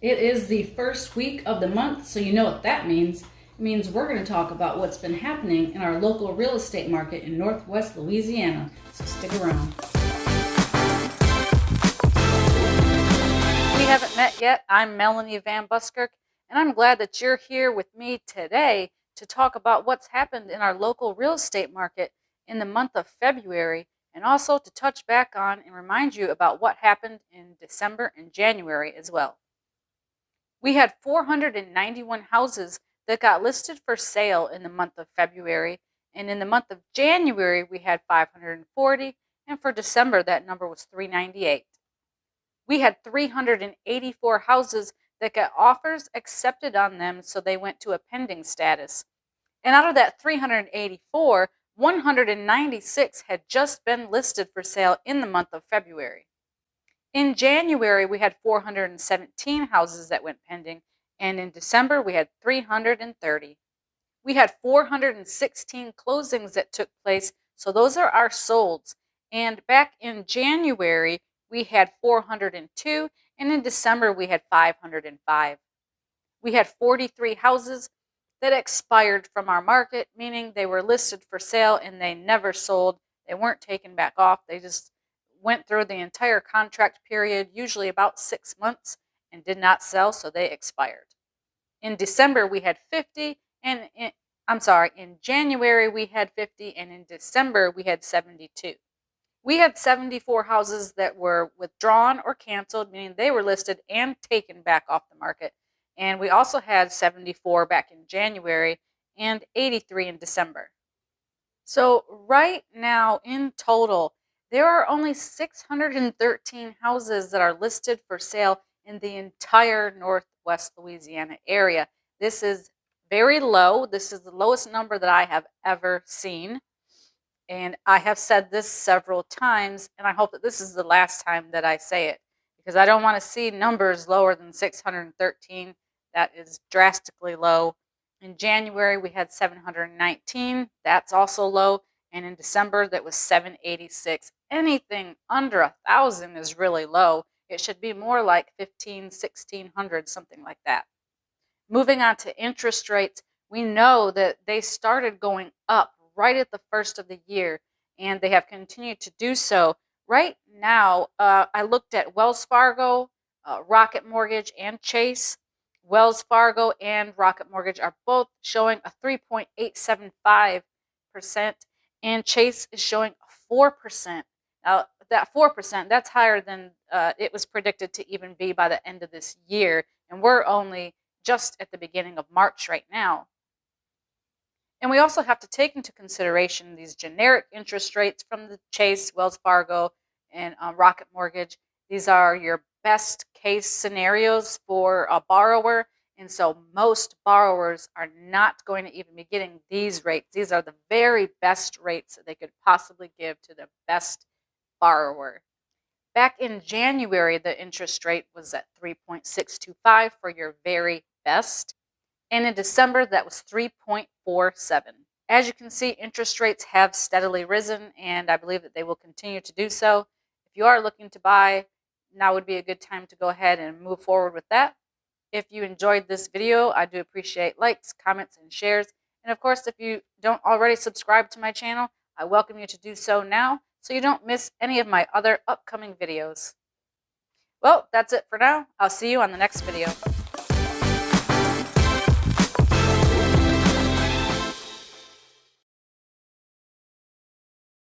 It is the first week of the month, so you know what that means. It means we're going to talk about what's been happening in our local real estate market in Northwest Louisiana, so stick around. We haven't met yet. I'm Melanie Vanbuskirk, and I'm glad that you're here with me today to talk about what's happened in our local real estate market in the month of February, and also to touch back on and remind you about what happened in December and January as well. We had 491 houses that got listed for sale in the month of February, and in the month of January we had 540, and for December that number was 398. We had 384 houses that got offers accepted on them, so they went to a pending status. And out of that 384, 196 had just been listed for sale in the month of February. In January, we had 417 houses that went pending, and in December, we had 330. We had 416 closings that took place, so those are our solds. And back in January, we had 402, and in December, we had 505. We had 43 houses that expired from our market, meaning they were listed for sale and they never sold. They weren't taken back off. They just went through the entire contract period, usually about 6 months, and did not sell, so they expired. In December, we had 50, and in January, we had 50, and in December, we had 72. We had 74 houses that were withdrawn or canceled, meaning they were listed and taken back off the market. And we also had 74 back in January and 83 in December. So right now, in total, there are only 613 houses that are listed for sale in the entire Northwest Louisiana area. This is very low. This is the lowest number that I have ever seen. And I have said this several times, and I hope that this is the last time that I say it, because I don't want to see numbers lower than 613. That is drastically low. In January, we had 719. That's also low. And in December, that was 786. Anything under 1,000 is really low. It should be more like 1,500, 1,600, something like that. Moving on to interest rates, we know that they started going up right at the first of the year, and they have continued to do so. Right now, I looked at Wells Fargo, Rocket Mortgage, and Chase. Wells Fargo and Rocket Mortgage are both showing a 3.875%, and Chase is showing a 4%. Now, that 4%, that's higher than it was predicted to even be by the end of this year, and we're only just at the beginning of March right now. And we also have to take into consideration these generic interest rates from the Chase, Wells Fargo, and Rocket Mortgage. These are your best case scenarios for a borrower. And so most borrowers are not going to even be getting these rates. These are the very best rates that they could possibly give to the best borrower. Back in January, the interest rate was at 3.625 for your very best. And in December, that was 3.47. As you can see, interest rates have steadily risen, and I believe that they will continue to do so. If you are looking to buy, now would be a good time to go ahead and move forward with that. If you enjoyed this video, I do appreciate likes, comments, and shares. And of course, if you don't already subscribe to my channel, I welcome you to do so now so you don't miss any of my other upcoming videos. Well, that's it for now. I'll see you on the next video.